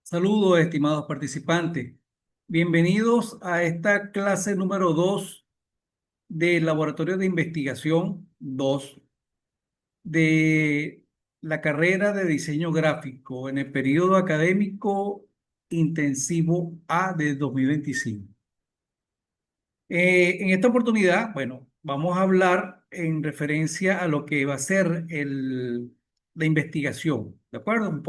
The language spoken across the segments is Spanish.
Saludos, estimados participantes. Bienvenidos a esta clase número 2 del Laboratorio de Investigación 2 de la carrera de diseño gráfico en el periodo académico intensivo A de 2025. En esta oportunidad, bueno, vamos a hablar en referencia a lo que va a ser la investigación, ¿de acuerdo?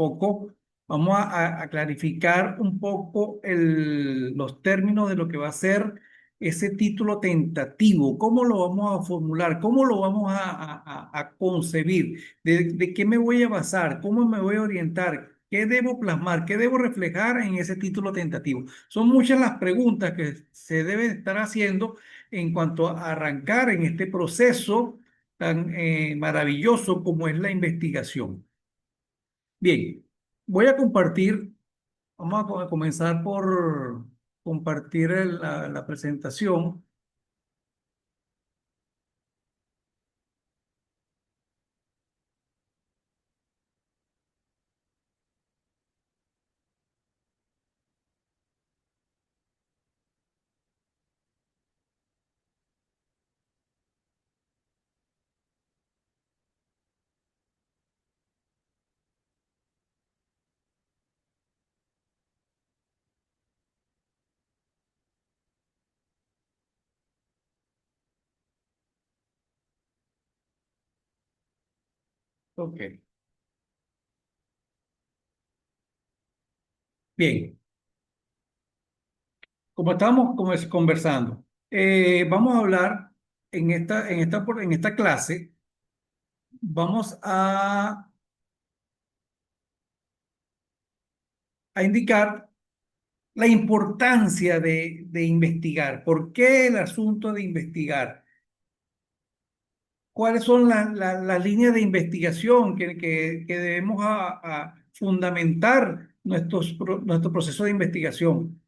Vamos a clarificar un poco los términos de lo que va a ser ese título tentativo, cómo lo vamos a formular, cómo lo vamos a concebir, de qué me voy a basar, cómo me voy a orientar, qué debo plasmar, qué debo reflejar en ese título tentativo. Son muchas las preguntas que se deben estar haciendo en cuanto a arrancar en este proceso tan maravilloso como es la investigación. Bien, voy a compartir, vamos a comenzar por compartir la presentación. Ok, bien, como estábamos conversando, vamos a hablar en esta clase, vamos a indicar la importancia de investigar. ¿Por qué el asunto de investigar? ¿Cuáles son las líneas de investigación que debemos a fundamentar nuestro proceso de investigación?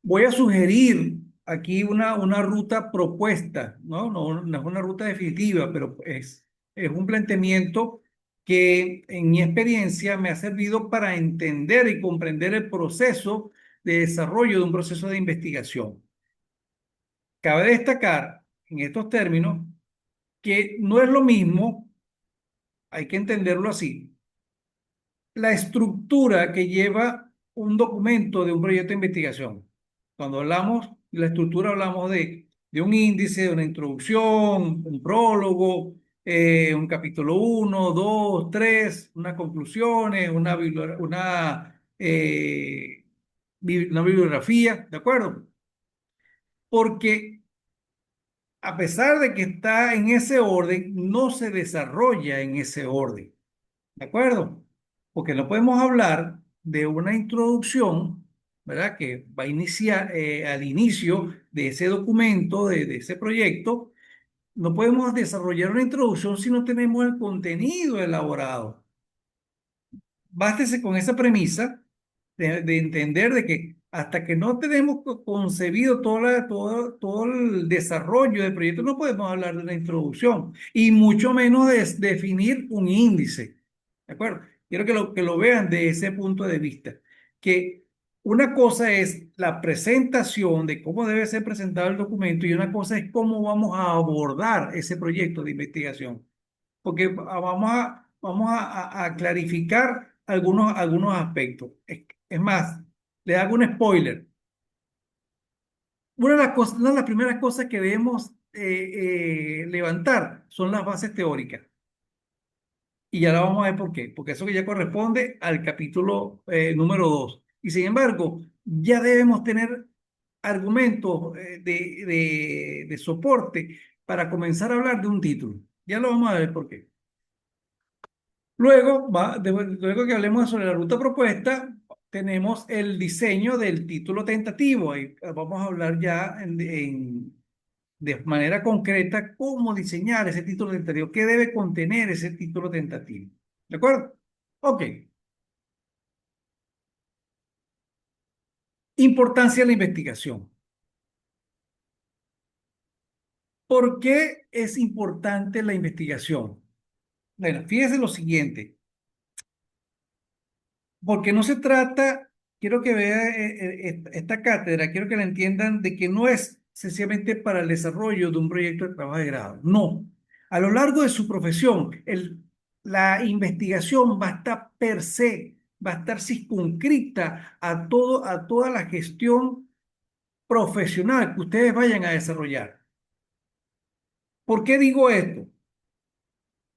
Voy a sugerir aquí una ruta propuesta, ¿no? No es una ruta definitiva, pero es un planteamiento que en mi experiencia me ha servido para entender y comprender el proceso de desarrollo de un proceso de investigación. Cabe destacar en estos términos que no es lo mismo, hay que entenderlo así, la estructura que lleva un documento de un proyecto de investigación. Cuando hablamos de la estructura, hablamos de un índice, de una introducción, un prólogo, un capítulo uno, 2, 3, unas conclusiones, una bibliografía, ¿de acuerdo? Porque a pesar de que está en ese orden, no se desarrolla en ese orden. ¿De acuerdo? Porque no podemos hablar de una introducción, ¿verdad? Que va a iniciar al inicio de ese documento, de ese proyecto. No podemos desarrollar una introducción si no tenemos el contenido elaborado. Bástese con esa premisa de entender de que hasta que no tenemos concebido todo el desarrollo del proyecto, no podemos hablar de una introducción y mucho menos de definir un índice. ¿De acuerdo? Quiero que lo vean de ese punto de vista. Que una cosa es la presentación de cómo debe ser presentado el documento y una cosa es cómo vamos a abordar ese proyecto de investigación porque vamos a clarificar algunos aspectos. Es más, le hago un spoiler. Una de las primeras cosas que debemos levantar son las bases teóricas. Y ya la vamos a ver por qué. Porque eso que ya corresponde al capítulo número 2. Y sin embargo, ya debemos tener argumentos de soporte para comenzar a hablar de un título. Ya lo vamos a ver por qué. Luego que hablemos sobre la ruta propuesta, tenemos el diseño del título tentativo. Y vamos a hablar ya de manera concreta cómo diseñar ese título tentativo, qué debe contener ese título tentativo. ¿De acuerdo? Ok. Importancia de la investigación. ¿Por qué es importante la investigación? Bueno, fíjese lo siguiente, porque no se trata quiero que vea esta cátedra, quiero que la entiendan de que no es sencillamente para el desarrollo de un proyecto de trabajo de grado. No. A lo largo de su profesión, la investigación va a estar per se, va a estar circunscrita a toda la gestión profesional que ustedes vayan a desarrollar. ¿Por qué digo esto?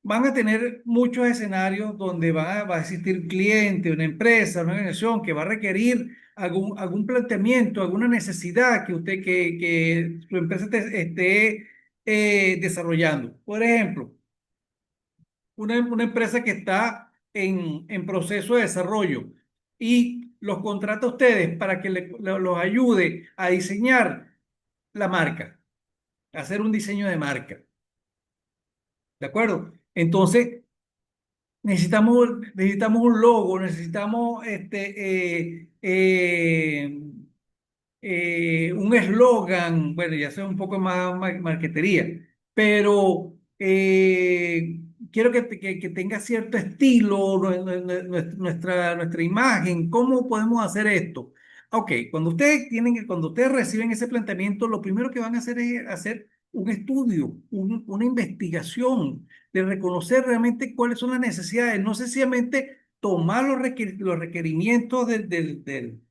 Van a tener muchos escenarios donde va a existir cliente, una empresa, una organización que va a requerir algún planteamiento, alguna necesidad que su empresa esté desarrollando. Por ejemplo, una empresa que está en proceso de desarrollo y los contrata a ustedes para que los ayude a diseñar la marca, a hacer un diseño de marca. ¿De acuerdo? Entonces, necesitamos un logo, necesitamos un eslogan, bueno, ya sea un poco más marquetería, pero quiero que tenga cierto estilo, nuestra imagen, ¿cómo podemos hacer esto? Ok, cuando ustedes reciben ese planteamiento, lo primero que van a hacer es hacer un estudio, una investigación de reconocer realmente cuáles son las necesidades, no sencillamente tomar los requerimientos del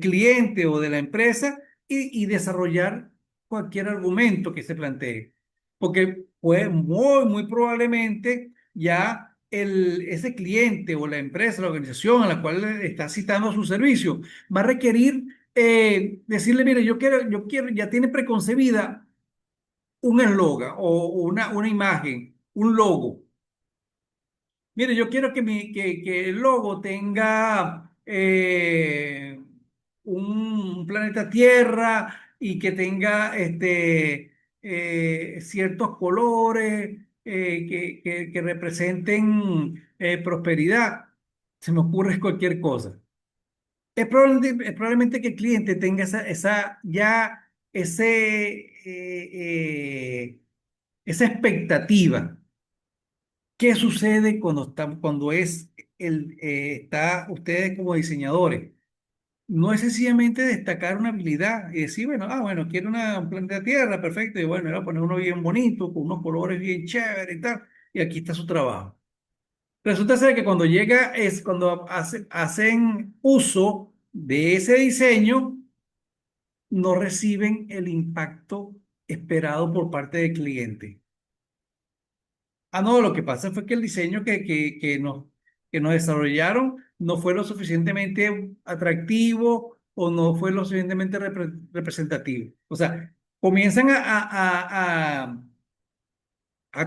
cliente o de la empresa y desarrollar cualquier argumento que se plantee. Porque pues, muy probablemente ya ese cliente o la empresa, la organización a la cual le está citando su servicio, va a requerir decirle, mire, yo quiero, ya tiene preconcebida un eslogan o una imagen, un logo. Mire, yo quiero que el logo tenga un planeta Tierra y que tenga ciertos colores que representen prosperidad. Se me ocurre cualquier cosa. Es probablemente que el cliente tenga ya esa expectativa. ¿Qué sucede cuando está ustedes como diseñadores? No es sencillamente destacar una habilidad y decir, bueno, bueno, quiero un planeta Tierra, perfecto, y bueno, le voy a poner uno bien bonito, con unos colores bien chéveres y tal, y aquí está su trabajo. Resulta ser que cuando hacen uso de ese diseño, no reciben el impacto esperado por parte del cliente. No, lo que pasa fue que el diseño que nos desarrollaron no fue lo suficientemente atractivo o no fue lo suficientemente representativo. O sea, comienzan a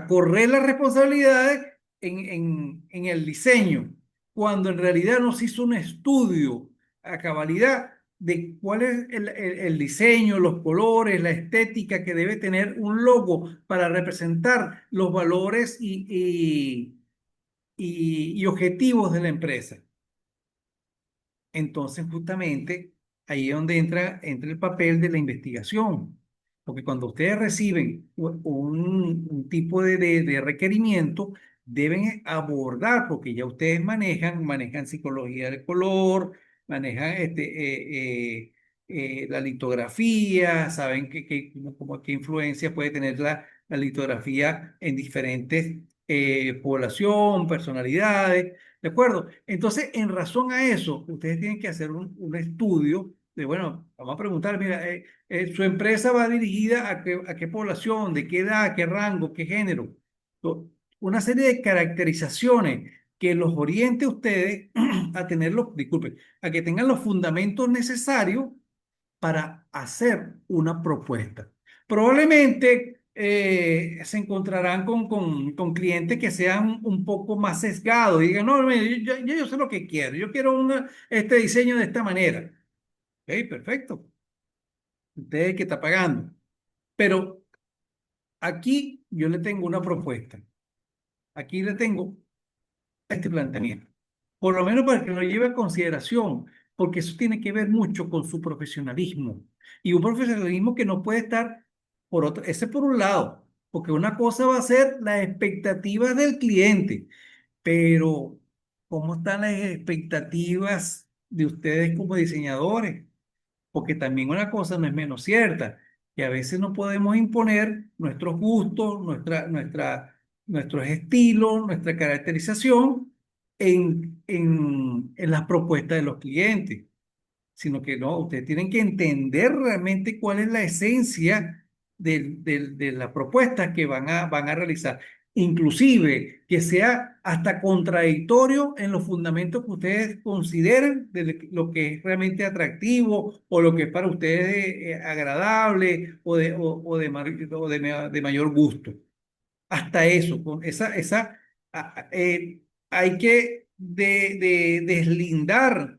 correr las responsabilidades en el diseño, cuando en realidad no se hizo un estudio a cabalidad de cuál es el diseño, los colores, la estética que debe tener un logo para representar los valores y objetivos de la empresa. Entonces, justamente ahí es donde entra el papel de la investigación. Porque cuando ustedes reciben un tipo de requerimiento, deben abordar, porque ya ustedes manejan psicología del color, manejan la litografía, saben qué influencia puede tener la litografía en diferentes población, personalidades. ¿De acuerdo? Entonces, en razón a eso, ustedes tienen que hacer un estudio de, bueno, vamos a preguntar, mira, su empresa va dirigida a qué población, de qué edad, qué rango, qué género. To- Una serie de caracterizaciones que los oriente a ustedes a disculpen, a que tengan los fundamentos necesarios para hacer una propuesta. Probablemente se encontrarán con clientes que sean un poco más sesgados y digan, no, mire, yo sé lo que quiero, yo quiero este diseño de esta manera. Ok, perfecto, usted es el que está pagando. Pero aquí yo le tengo una propuesta, aquí le tengo este planteamiento. Por lo menos para que lo lleve a consideración, porque eso tiene que ver mucho con su profesionalismo. Y un profesionalismo que no puede estar ese por un lado, porque una cosa va a ser las expectativas del cliente, pero ¿cómo están las expectativas de ustedes como diseñadores, porque también una cosa no es menos cierta, que a veces no podemos imponer nuestros gustos, nuestros estilos, nuestra caracterización en las propuestas de los clientes, sino que no, ustedes tienen que entender realmente cuál es la esencia de la propuesta que van a realizar. Inclusive que sea hasta contradictorio en los fundamentos que ustedes consideren de lo que es realmente atractivo o lo que es para ustedes agradable o de mayor gusto. Hasta eso, con hay que deslindar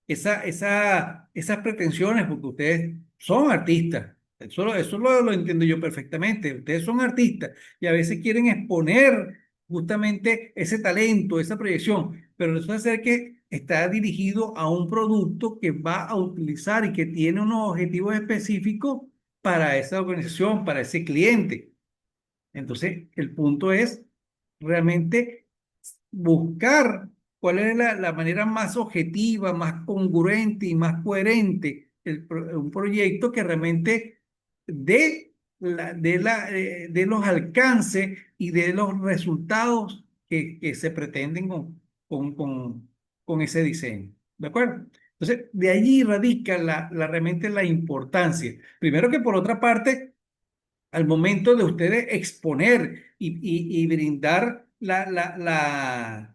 esas pretensiones, porque ustedes son artistas. Eso lo entiendo yo perfectamente. Ustedes son artistas y a veces quieren exponer justamente ese talento, esa proyección, pero resulta ser que está dirigido a un producto que va a utilizar y que tiene unos objetivos específicos para esa organización, para ese cliente. Entonces, el punto es realmente buscar cuál es la manera más objetiva, más congruente y más coherente, un proyecto que realmente dé los alcances y de los resultados que se pretenden con, con, con ese diseño. ¿De acuerdo? Entonces, de allí radica realmente la importancia. Primero que por otra parte, al momento de ustedes exponer y brindar las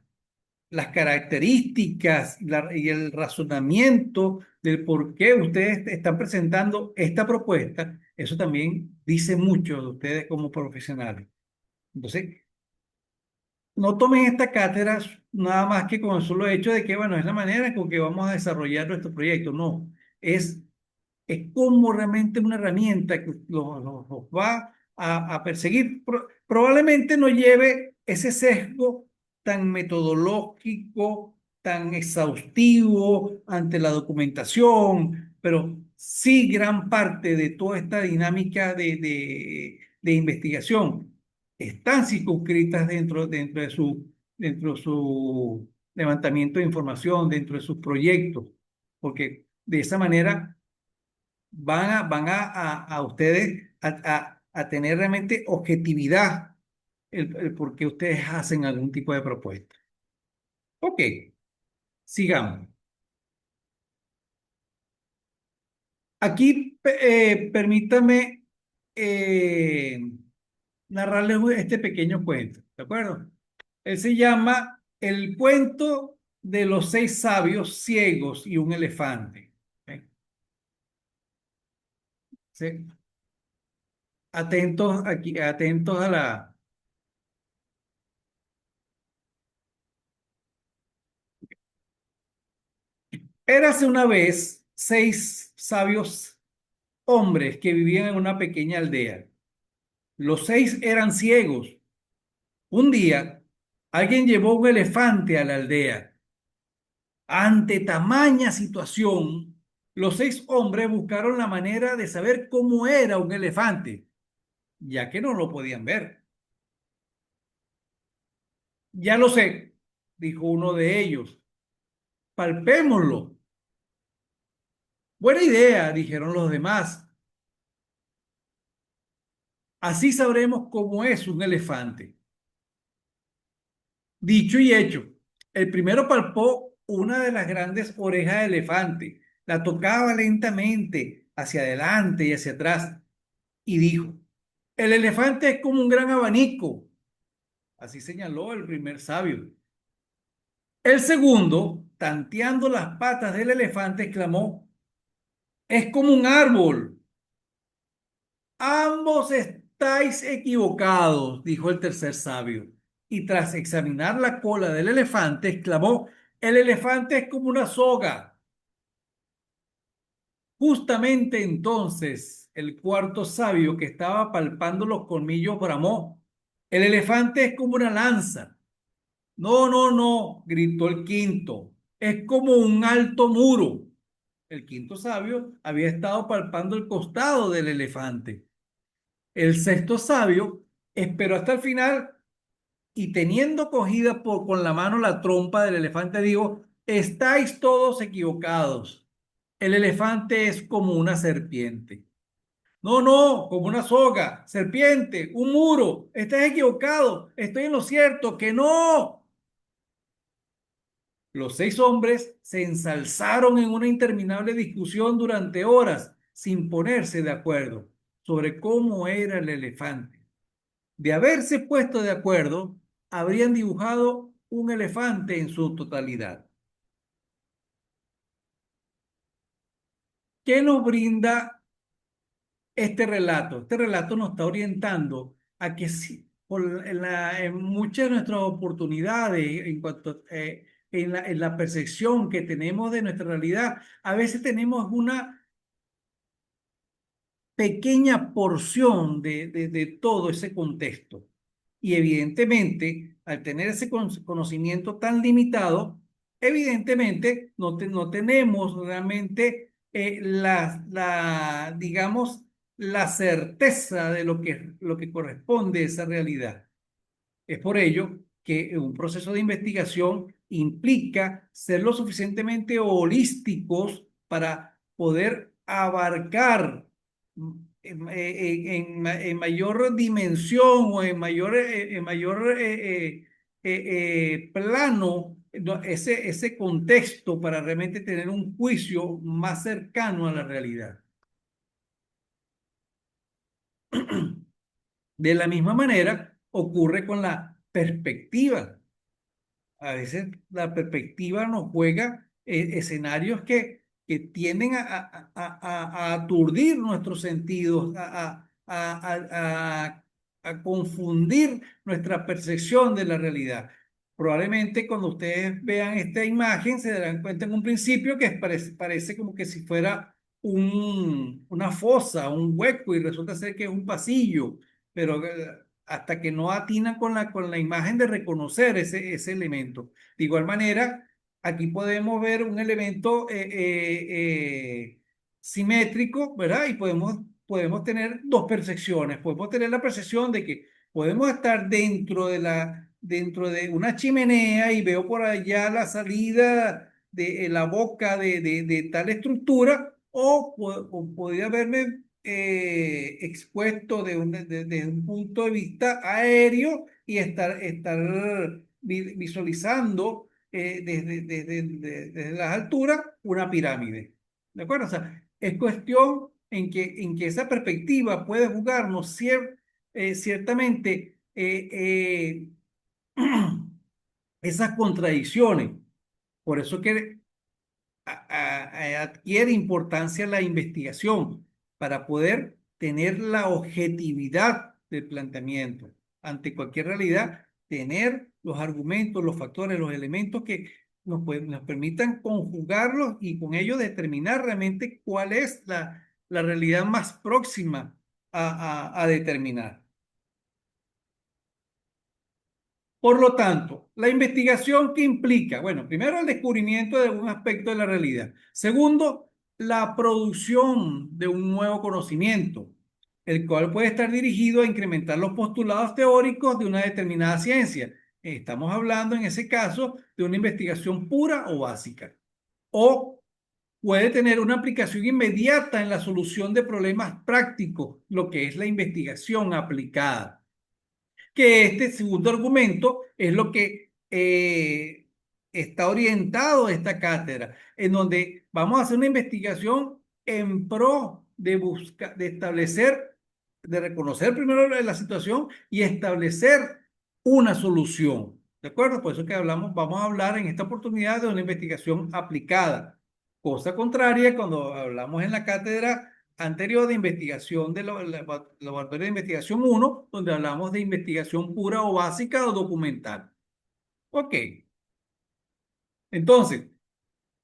características y el razonamiento del por qué ustedes están presentando esta propuesta, eso también dice mucho de ustedes como profesionales. Entonces, no tomen esta cátedra nada más que con el solo hecho de que, bueno, es la manera con que vamos a desarrollar nuestro proyecto. No, es como realmente una herramienta que los va a perseguir. Probablemente no lleve ese sesgo tan metodológico, tan exhaustivo ante la documentación, pero sí gran parte de toda esta dinámica de investigación están circunscritas dentro de su levantamiento de información, dentro de sus proyectos, porque de esa manera van a ustedes a tener realmente objetividad el por qué ustedes hacen algún tipo de propuesta. Ok, sigamos. Aquí permítame eh, narrarles este pequeño cuento, ¿de acuerdo? Él se llama El cuento de los seis sabios ciegos y un elefante. ¿Ok? Sí. Atentos aquí, atentos a la... Érase una vez seis sabios hombres que vivían en una pequeña aldea. Los seis eran ciegos. Un día, alguien llevó un elefante a la aldea. Ante tamaña situación, los seis hombres buscaron la manera de saber cómo era un elefante, ya que no lo podían ver. Ya lo sé, dijo uno de ellos. Palpémoslo. Buena idea, dijeron los demás. Así sabremos cómo es un elefante. Dicho y hecho, el primero palpó una de las grandes orejas de elefante, la tocaba lentamente hacia adelante y hacia atrás y dijo, el elefante es como un gran abanico. Así señaló el primer sabio. El segundo, tanteando las patas del elefante, exclamó, es como un árbol. Ambos estáis equivocados, dijo el tercer sabio. Y tras examinar la cola del elefante, exclamó, el elefante es como una soga. Justamente entonces, el cuarto sabio que estaba palpando los colmillos bramó, el elefante es como una lanza. No, no, no, gritó el quinto, es como un alto muro. El quinto sabio había estado palpando el costado del elefante. El sexto sabio esperó hasta el final y teniendo cogida con la mano la trompa del elefante, dijo, Estáis todos equivocados. El elefante es como una serpiente. No, no, como una soga, serpiente, un muro. Estás equivocado. Estoy en lo cierto, que no. Los 6 hombres se ensalzaron en una interminable discusión durante horas sin ponerse de acuerdo sobre cómo era el elefante. De haberse puesto de acuerdo, habrían dibujado un elefante en su totalidad. ¿Qué nos brinda este relato? Este relato nos está orientando a que si, en muchas de nuestras oportunidades, en la percepción que tenemos de nuestra realidad, a veces tenemos una pequeña porción de todo ese contexto. Y evidentemente, al tener ese conocimiento tan limitado, evidentemente no tenemos realmente digamos, la certeza de lo que corresponde a esa realidad. Es por ello que un proceso de investigación implica ser lo suficientemente holísticos para poder abarcar en mayor dimensión o en mayor plano ese contexto para realmente tener un juicio más cercano a la realidad. De la misma manera ocurre con la perspectiva. A veces la perspectiva nos juega escenarios que tienden a aturdir nuestros sentidos, a confundir nuestra percepción de la realidad. Probablemente cuando ustedes vean esta imagen se darán cuenta en un principio que parece como que si fuera una fosa, un hueco y resulta ser que es un pasillo, pero hasta que no atinan con con la imagen de reconocer ese elemento. De igual manera, aquí podemos ver un elemento simétrico, ¿verdad? Y podemos tener dos percepciones. Podemos tener la percepción de que podemos estar dentro de una chimenea y veo por allá la salida de la boca de tal estructura, o podría verme expuesto desde un punto de vista aéreo y estar visualizando desde las alturas una pirámide. ¿De acuerdo? O sea, es cuestión en que esa perspectiva puede jugarnos ciertamente esas contradicciones. Por eso que adquiere importancia la investigación para poder tener la objetividad del planteamiento ante cualquier realidad, tener los argumentos, los factores, los elementos que nos permitan conjugarlos y con ello determinar realmente cuál es la realidad más próxima a determinar. Por lo tanto, la investigación que implica, bueno, primero el descubrimiento de un aspecto de la realidad. Segundo, la producción de un nuevo conocimiento, el cual puede estar dirigido a incrementar los postulados teóricos de una determinada ciencia. Estamos hablando en ese caso de una investigación pura o básica. O puede tener una aplicación inmediata en la solución de problemas prácticos, lo que es la investigación aplicada, que este segundo argumento es lo que está orientado a esta cátedra, en donde vamos a hacer una investigación en pro de buscar, de establecer, de reconocer primero la situación y establecer una solución. ¿De acuerdo? Por eso que vamos a hablar en esta oportunidad de una investigación aplicada. Cosa contraria, cuando hablamos en la cátedra anterior de investigación de laboratorio de investigación uno, donde hablamos de investigación pura o básica o documental. Ok, entonces,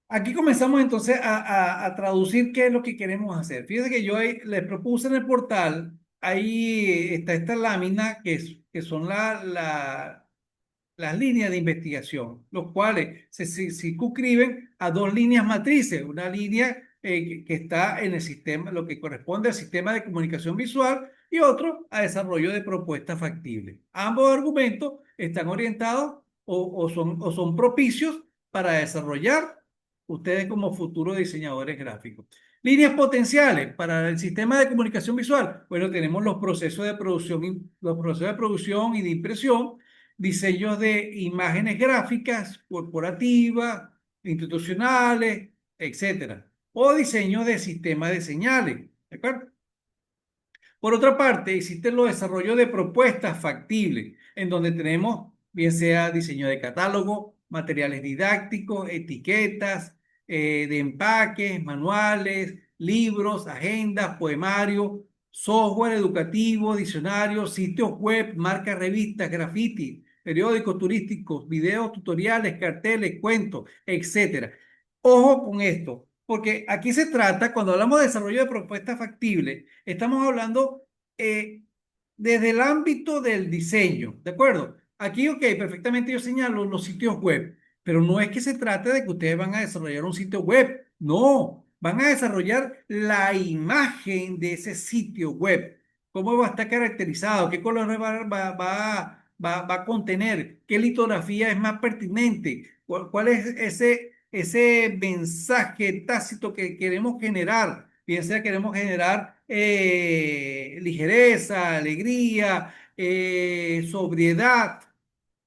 aquí comenzamos entonces a traducir qué es lo que queremos hacer. Fíjense que yo ahí les propuse en el portal, ahí está esta lámina que son las líneas de investigación, los cuales se circunscriben a dos líneas matrices, una línea que está en el sistema, lo que corresponde al sistema de comunicación visual, y otro a desarrollo de propuestas factibles. Ambos argumentos están orientados o son propicios para desarrollar ustedes como futuros diseñadores gráficos. Líneas potenciales para el sistema de comunicación visual. Bueno, tenemos los procesos de producción, los procesos de producción y de impresión, diseños de imágenes gráficas corporativas, institucionales, etcétera, o diseño de sistemas de señales. ¿De acuerdo? Por otra parte, existen los desarrollos de propuestas factibles, en donde tenemos, bien sea diseño de catálogo, materiales didácticos, etiquetas, de empaques, manuales, libros, agendas, poemarios, software educativo, diccionarios, sitios web, marcas, revistas, graffiti, periódicos turísticos, videos, tutoriales, carteles, cuentos, etcétera. Ojo con esto, porque aquí se trata, cuando hablamos de desarrollo de propuestas factibles, estamos hablando eh, desde el ámbito del diseño, ¿de acuerdo? Aquí, ok, perfectamente yo señalo los sitios web, pero no es que se trate de que ustedes van a desarrollar un sitio web, no, van a desarrollar la imagen de ese sitio web, cómo va a estar caracterizado, qué colores va a contener, qué litografía es más pertinente, cuál es ese mensaje tácito que queremos generar. Bien sea queremos generar ligereza, alegría, sobriedad.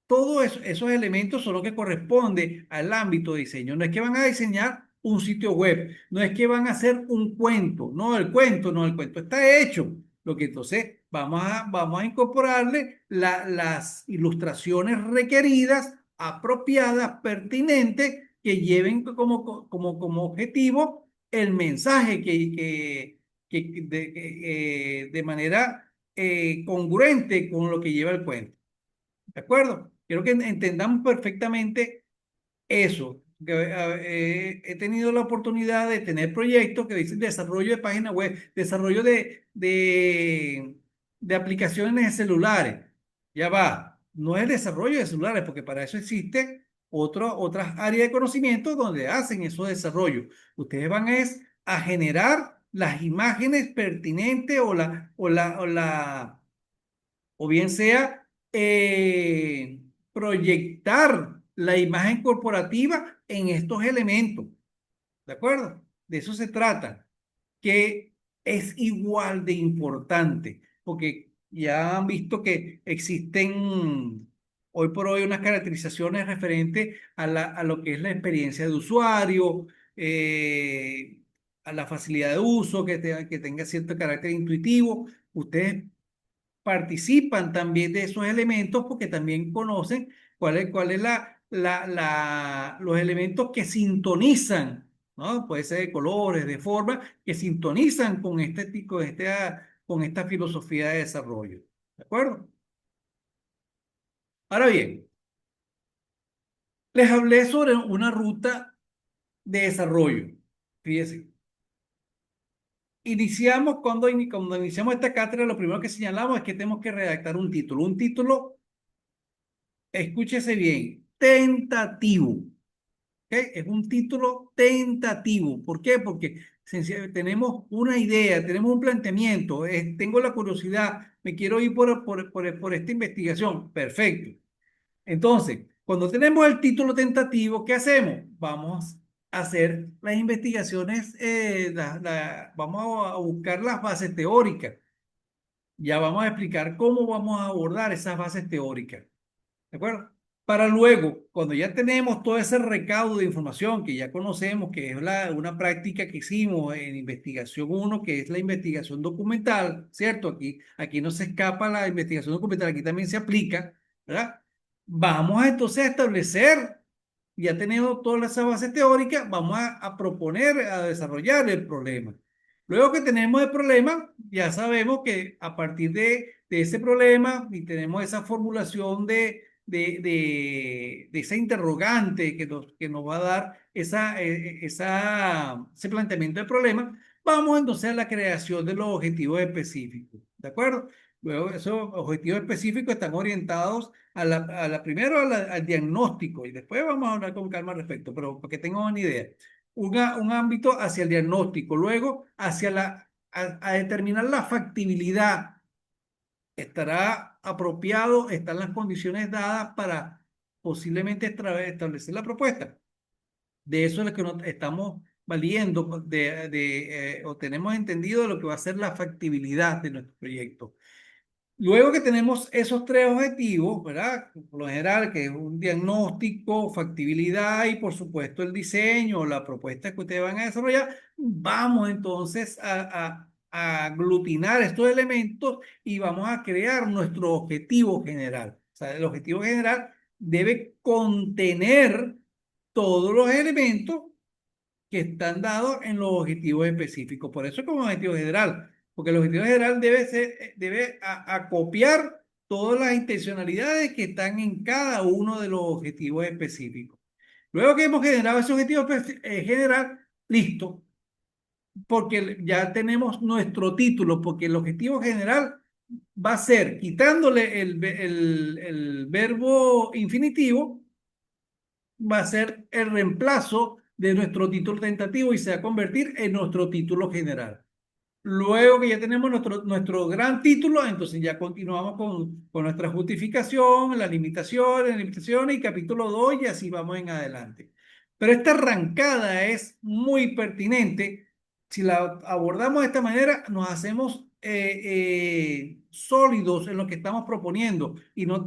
Todos esos elementos son los que corresponden al ámbito de diseño. No es que van a diseñar un sitio web, no es que van a hacer un cuento, no, el cuento está hecho. Lo que entonces vamos a incorporarle las ilustraciones requeridas, apropiadas, pertinentes, que lleven como objetivo el mensaje de manera congruente con lo que lleva el cuento. ¿De acuerdo? Quiero que entendamos perfectamente eso. He tenido la oportunidad de tener proyectos que dicen desarrollo de páginas web, desarrollo de aplicaciones de celulares. Ya va, no es desarrollo de celulares, porque para eso existe otras áreas de conocimiento donde hacen esos desarrollos. Ustedes van a generar las imágenes pertinentes o bien sea proyectar la imagen corporativa en estos elementos. ¿De acuerdo? De eso se trata, que es igual de importante, porque ya han visto que existen hoy por hoy unas caracterizaciones referentes a lo que es la experiencia de usuario, a la facilidad de uso, que tenga cierto carácter intuitivo. Ustedes participan también de esos elementos porque también conocen cuál es los elementos que sintonizan, ¿no? Puede ser de colores, de forma, que sintonizan con con esta filosofía de desarrollo. ¿De acuerdo? Ahora bien, les hablé sobre una ruta de desarrollo. Fíjense, cuando iniciamos esta cátedra, lo primero que señalamos es que tenemos que redactar un título. Un título, escúchese bien, tentativo. ¿Ok? Es un título tentativo. ¿Por qué? Porque tenemos una idea, tenemos un planteamiento, tengo la curiosidad, me quiero ir por esta investigación. Perfecto. Entonces, cuando tenemos el título tentativo, ¿qué hacemos? Vamos a hacer las investigaciones, vamos a buscar las bases teóricas. Ya vamos a explicar cómo vamos a abordar esas bases teóricas. ¿De acuerdo? Para luego, cuando ya tenemos todo ese recaudo de información que ya conocemos, que es una práctica que hicimos en investigación uno, que es la investigación documental, ¿cierto? Aquí no se escapa la investigación documental, aquí también se aplica, ¿verdad? Vamos entonces a establecer, ya tenemos toda esa base teórica, vamos a proponer, a desarrollar el problema. Luego que tenemos el problema, ya sabemos que a partir de ese problema y tenemos esa formulación de esa interrogante que nos va a dar ese planteamiento del problema, vamos entonces a la creación de los objetivos específicos. ¿De acuerdo? Luego, esos objetivos específicos están orientados primero al diagnóstico y después vamos a hablar con calma al respecto, pero para que tengan una idea. Un ámbito hacia el diagnóstico, luego hacia a determinar la factibilidad. ¿Estará apropiado? ¿Están las condiciones dadas para posiblemente establecer la propuesta? De eso es lo que nos estamos valiendo o tenemos entendido de lo que va a ser la factibilidad de nuestro proyecto. Luego que tenemos esos tres objetivos, ¿verdad? Por lo general, que es un diagnóstico, factibilidad y por supuesto el diseño o la propuesta que ustedes van a desarrollar, vamos entonces a aglutinar estos elementos y vamos a crear nuestro objetivo general. O sea, el objetivo general debe contener todos los elementos que están dados en los objetivos específicos. Por eso es como objetivo general, porque el objetivo general debe ser, acopiar todas las intencionalidades que están en cada uno de los objetivos específicos. Luego que hemos generado ese objetivo general, listo, porque ya tenemos nuestro título, porque el objetivo general va a ser, quitándole el verbo infinitivo, va a ser el reemplazo de nuestro título tentativo y se va a convertir en nuestro título general. Luego que ya tenemos nuestro gran título, entonces ya continuamos con nuestra justificación, las limitaciones y capítulo 2 y así vamos en adelante. Pero esta arrancada es muy pertinente. Si la abordamos de esta manera, nos hacemos sólidos en lo que estamos proponiendo y no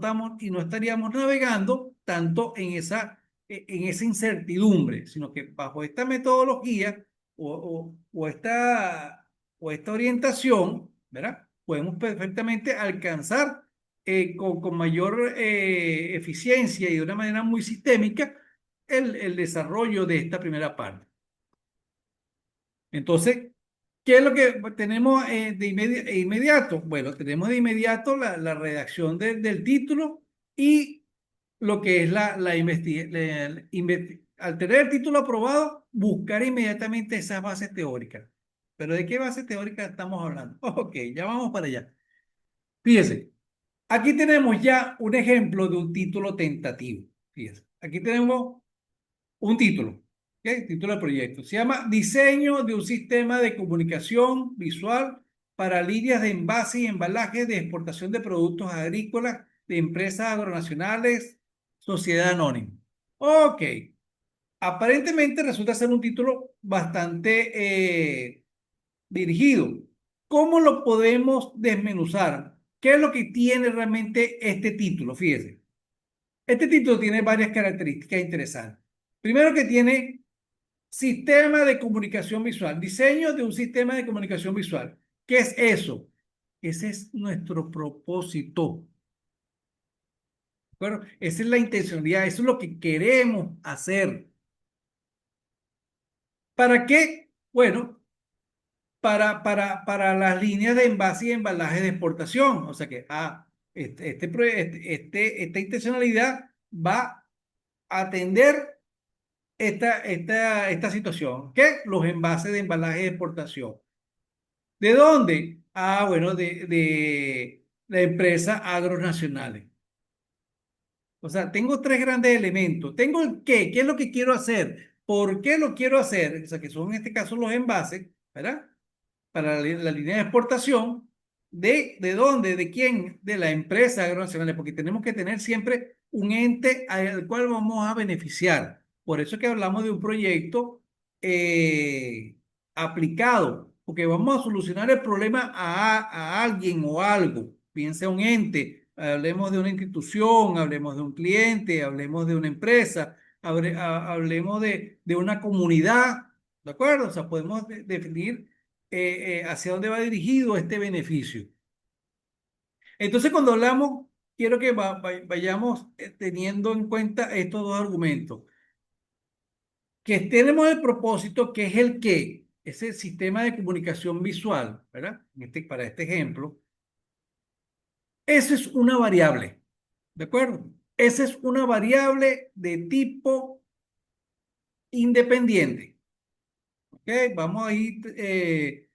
estaríamos navegando tanto en esa incertidumbre, sino que bajo esta metodología o esta orientación, ¿verdad? Podemos perfectamente alcanzar con mayor eficiencia y de una manera muy sistémica el desarrollo de esta primera parte. Entonces, ¿qué es lo que tenemos inmediato? Bueno, tenemos de inmediato la redacción del título y lo que es al tener el título aprobado, buscar inmediatamente esas bases teóricas. ¿Pero de qué base teórica estamos hablando? Ok, ya vamos para allá. Fíjese, aquí tenemos ya un ejemplo de un título tentativo. Fíjese, aquí tenemos un título, ¿ok? Título del proyecto. Se llama Diseño de un sistema de comunicación visual para líneas de envase y embalaje de exportación de productos agrícolas de empresas agronacionales, sociedad anónima. Ok, aparentemente resulta ser un título bastante dirigido. ¿Cómo lo podemos desmenuzar? ¿Qué es lo que tiene realmente este título? Fíjese. Este título tiene varias características interesantes. Primero que tiene sistema de comunicación visual, diseño de un sistema de comunicación visual. ¿Qué es eso? Ese es nuestro propósito. ¿De acuerdo? Esa es la intencionalidad, eso es lo que queremos hacer. ¿Para qué? Bueno, para las líneas de envase y embalaje de exportación. O sea que esta intencionalidad va a atender esta situación. ¿Qué? Los envases de embalaje de exportación. ¿De dónde? Ah, bueno, de la empresa agronacionales. O sea, tengo tres grandes elementos. Tengo el qué es lo que quiero hacer, por qué lo quiero hacer, o sea, que son en este caso los envases, ¿verdad? Para la línea de exportación, ¿de dónde? ¿De quién? De la empresa agronacional, porque tenemos que tener siempre un ente al cual vamos a beneficiar. Por eso es que hablamos de un proyecto aplicado, porque vamos a solucionar el problema a alguien o algo, piense un ente, hablemos de una institución, hablemos de un cliente, hablemos de una empresa, hablemos de una comunidad, ¿de acuerdo? O sea, podemos definir hacia dónde va dirigido este beneficio. Entonces, cuando hablamos, quiero que vayamos teniendo en cuenta estos dos argumentos. Que tenemos el propósito, que es el qué, ese sistema de comunicación visual, ¿verdad? Para este ejemplo, eso es una variable, ¿de acuerdo? Esa es una variable de tipo independiente. ¿Ok? Vamos a ir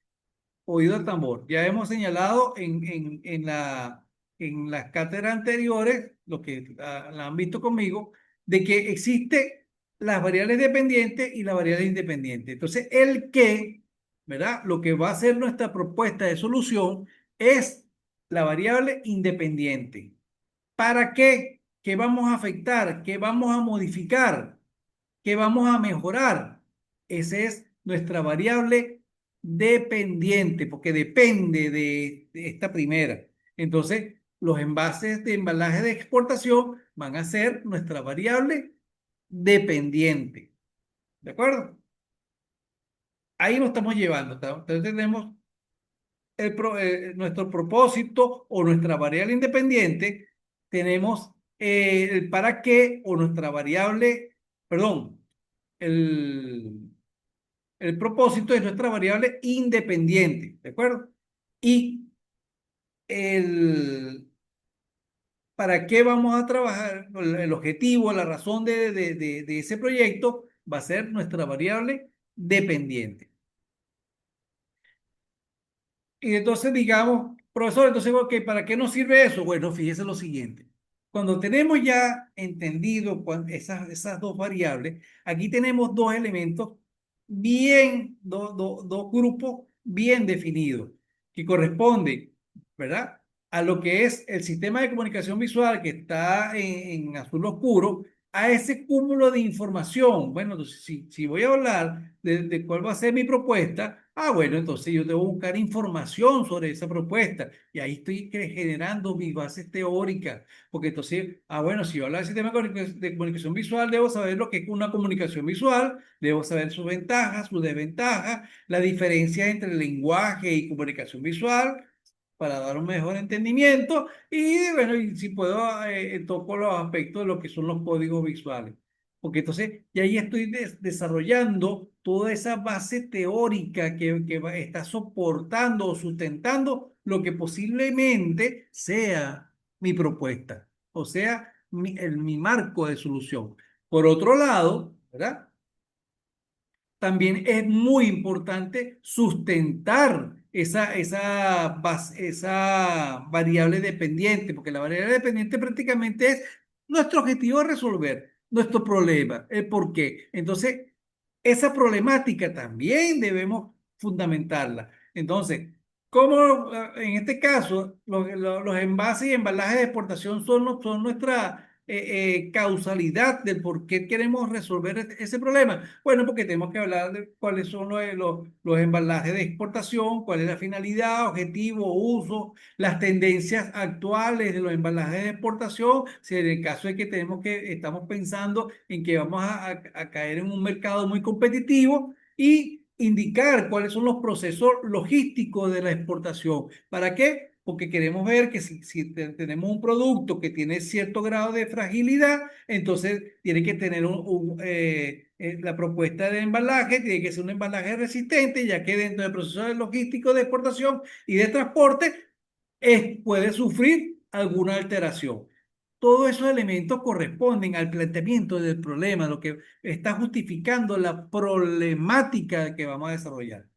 oído al tambor. Ya hemos señalado en las cátedras anteriores, los que la han visto conmigo, de que existe las variables dependientes y la variable independiente. Entonces, el qué, ¿verdad? Lo que va a ser nuestra propuesta de solución es la variable independiente. ¿Para qué? ¿Qué vamos a afectar? ¿Qué vamos a modificar? ¿Qué vamos a mejorar? Esa es nuestra variable dependiente, porque depende de esta primera. Entonces, los envases de embalaje de exportación van a ser nuestra variable dependiente. ¿De acuerdo? Ahí nos estamos llevando. Entonces tenemos nuestro propósito o nuestra variable independiente, tenemos el para qué o nuestra variable, perdón, el, el propósito es nuestra variable independiente, ¿de acuerdo? Y el para qué vamos a trabajar, el objetivo, la razón de ese proyecto va a ser nuestra variable dependiente. Y entonces digamos, profesor, entonces, ok, ¿para qué nos sirve eso? Bueno, fíjese lo siguiente. Cuando tenemos ya entendido esas dos variables, aquí tenemos dos elementos bien, dos grupos bien definidos, que corresponden, ¿verdad? A lo que es el sistema de comunicación visual que está en azul oscuro, a ese cúmulo de información. Bueno, entonces, si voy a hablar de cuál va a ser mi propuesta, bueno, entonces yo debo buscar información sobre esa propuesta y ahí estoy generando mis bases teóricas, porque entonces, bueno, si yo hablo del sistema de comunicación visual, debo saber lo que es una comunicación visual, debo saber sus ventajas, sus desventajas, la diferencia entre lenguaje y comunicación visual para dar un mejor entendimiento y bueno, y si puedo, toco los aspectos de lo que son los códigos visuales. Porque entonces, y ahí estoy desarrollando toda esa base teórica que está soportando o sustentando lo que posiblemente sea mi propuesta, o sea, mi marco de solución. Por otro lado, ¿verdad? También es muy importante sustentar esa variable dependiente, porque la variable dependiente prácticamente es nuestro objetivo de resolver nuestro problema, el por qué. Entonces, esa problemática también debemos fundamentarla. Entonces, ¿cómo en este caso los envases y embalajes de exportación son nuestra causalidad del por qué queremos resolver ese problema? Bueno, porque tenemos que hablar de cuáles son los embalajes de exportación, cuál es la finalidad, objetivo, uso, las tendencias actuales de los embalajes de exportación, si en el caso de que estamos pensando en que vamos a caer en un mercado muy competitivo y indicar cuáles son los procesos logísticos de la exportación. ¿Para qué? Porque queremos ver que si tenemos un producto que tiene cierto grado de fragilidad, entonces tiene que tener la propuesta de embalaje, tiene que ser un embalaje resistente, ya que dentro del proceso logístico de exportación y de transporte puede sufrir alguna alteración. Todos esos elementos corresponden al planteamiento del problema, lo que está justificando la problemática que vamos a desarrollar.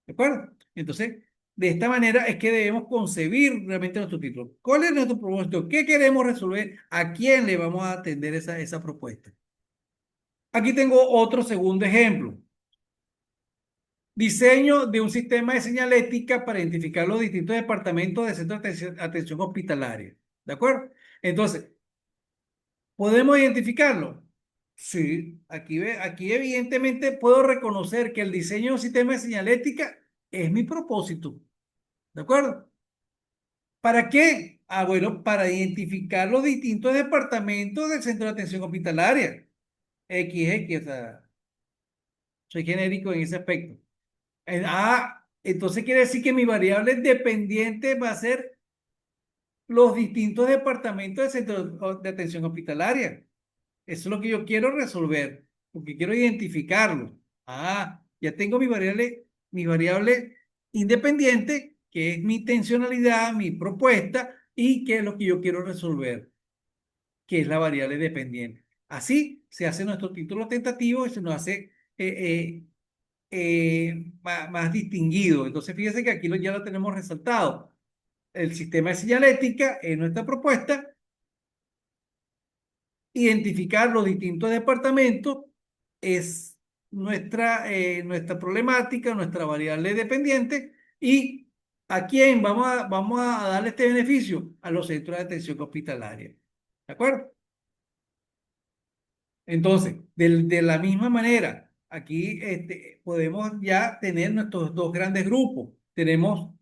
¿De acuerdo? Entonces, de esta manera es que debemos concebir realmente nuestro título. ¿Cuál es nuestro propósito? ¿Qué queremos resolver? ¿A quién le vamos a atender esa propuesta? Aquí tengo otro segundo ejemplo. Diseño de un sistema de señalética para identificar los distintos departamentos de centro de atención hospitalaria. ¿De acuerdo? Entonces, ¿podemos identificarlo? Sí, aquí evidentemente puedo reconocer que el diseño de un sistema de señalética es mi propósito. ¿De acuerdo? ¿Para qué? Bueno, para identificar los distintos departamentos del centro de atención hospitalaria. XX, o sea, soy genérico en ese aspecto. Entonces quiere decir que mi variable dependiente va a ser los distintos departamentos del centro de atención hospitalaria. Eso es lo que yo quiero resolver, porque quiero identificarlo. Ya tengo mi variable independiente, que es mi intencionalidad, mi propuesta, y que es lo que yo quiero resolver, que es la variable dependiente. Así se hace nuestro título tentativo y se nos hace más distinguido. Entonces, fíjese que aquí ya lo tenemos resaltado. El sistema de señalética es nuestra propuesta, identificar los distintos departamentos es nuestra problemática, nuestra variable dependiente y a quién vamos a darle este beneficio a los centros de atención hospitalaria. ¿De acuerdo? Entonces, de la misma manera, aquí podemos ya tener nuestros dos grandes grupos. Tenemos,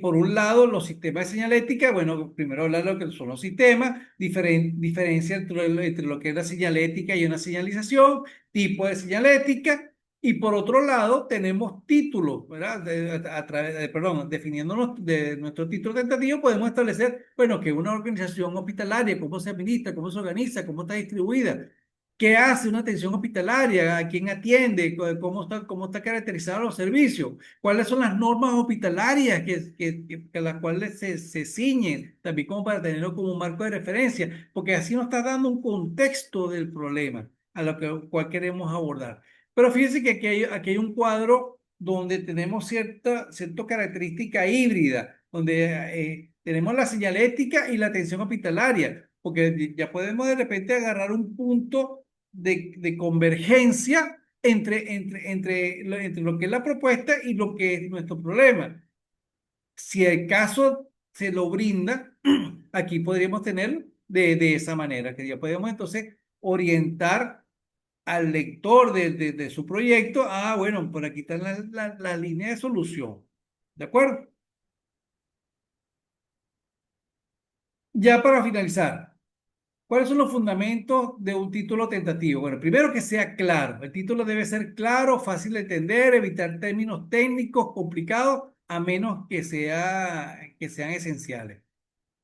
por un lado, los sistemas de señalética. Bueno, primero hablar de lo que son los sistemas, diferencia entre lo que es la señalética y una señalización, tipo de señalética. Y por otro lado, tenemos títulos, ¿verdad? A través perdón, definiéndonos de nuestro título tentativo, podemos establecer, bueno, que una organización hospitalaria, cómo se administra, cómo se organiza, cómo está distribuida. ¿Qué hace una atención hospitalaria? ¿A quién atiende? Cómo está caracterizado los servicios? ¿Cuáles son las normas hospitalarias que las cuales se ciñen? También como para tenerlo como un marco de referencia, porque así nos está dando un contexto del problema a lo cual queremos abordar. Pero fíjense que aquí hay un cuadro donde tenemos cierta característica híbrida, donde tenemos la señalética y la atención hospitalaria, porque ya podemos de repente agarrar un punto de convergencia entre lo que es la propuesta y lo que es nuestro problema. Si el caso se lo brinda, aquí podríamos tenerlo de esa manera, que ya podemos entonces orientar al lector de su proyecto. Ah, bueno, por aquí está la línea de solución. ¿De acuerdo? Ya para finalizar. ¿Cuáles son los fundamentos de un título tentativo? Bueno, primero que sea claro. El título debe ser claro, fácil de entender, evitar términos técnicos complicados, a menos que sean esenciales.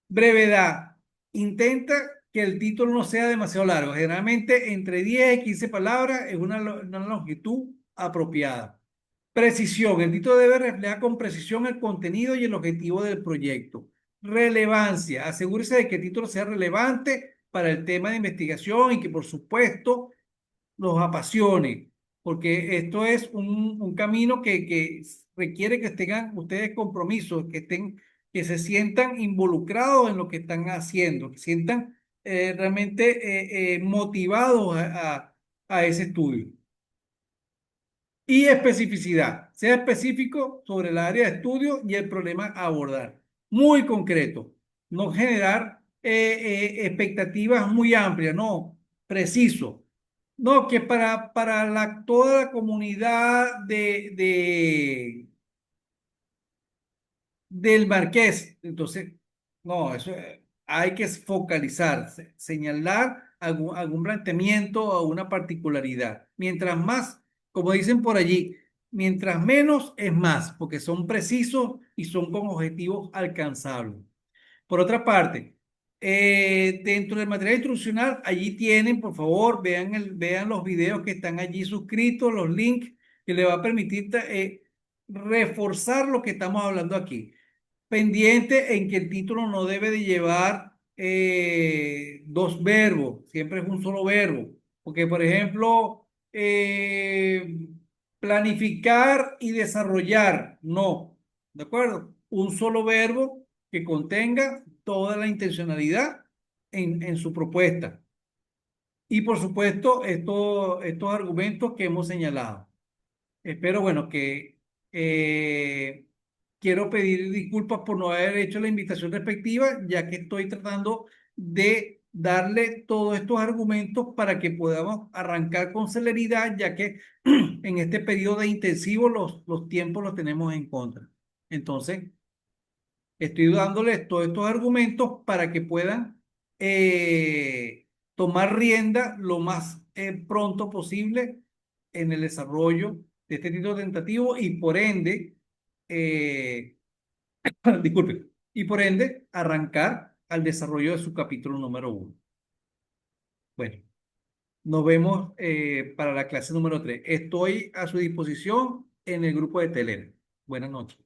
Brevedad. Intenta que el título no sea demasiado largo. Generalmente entre 10 y 15 palabras es una longitud apropiada. Precisión. El título debe reflejar con precisión el contenido y el objetivo del proyecto. Relevancia. Asegúrese de que el título sea relevante para el tema de investigación y que, por supuesto, los apasione, porque esto es un camino que requiere que tengan ustedes compromisos, que se sientan involucrados en lo que están haciendo, que sientan realmente motivados a ese estudio. Y especificidad, sea específico sobre el área de estudio y el problema a abordar. Muy concreto, no generar expectativas muy amplias, no, preciso. No, que para toda la comunidad del Marqués. Entonces, no, eso hay que focalizar, señalar algún planteamiento o una particularidad. Mientras más, como dicen por allí, mientras menos es más, porque son precisos y son con objetivos alcanzables. Por otra parte, dentro del material instruccional, allí tienen, por favor, vean los videos que están allí suscritos, los links que le va a permitir reforzar lo que estamos hablando aquí. Pendiente en que el título no debe de llevar dos verbos, siempre es un solo verbo. Porque, por ejemplo, planificar y desarrollar, no, ¿de acuerdo? Un solo verbo que contenga toda la intencionalidad en su propuesta. Y por supuesto, estos argumentos que hemos señalado. Espero, bueno, que quiero pedir disculpas por no haber hecho la invitación respectiva, ya que estoy tratando de darle todos estos argumentos para que podamos arrancar con celeridad, ya que en este periodo de intensivo los tiempos los tenemos en contra. Entonces, estoy dándoles todos estos argumentos para que puedan tomar rienda lo más pronto posible en el desarrollo de este título tentativo y por ende, eh, disculpe, y por ende arrancar al desarrollo de su capítulo número 1. Bueno, nos vemos para la clase número 3. Estoy a su disposición en el grupo de Telegram. Buenas noches.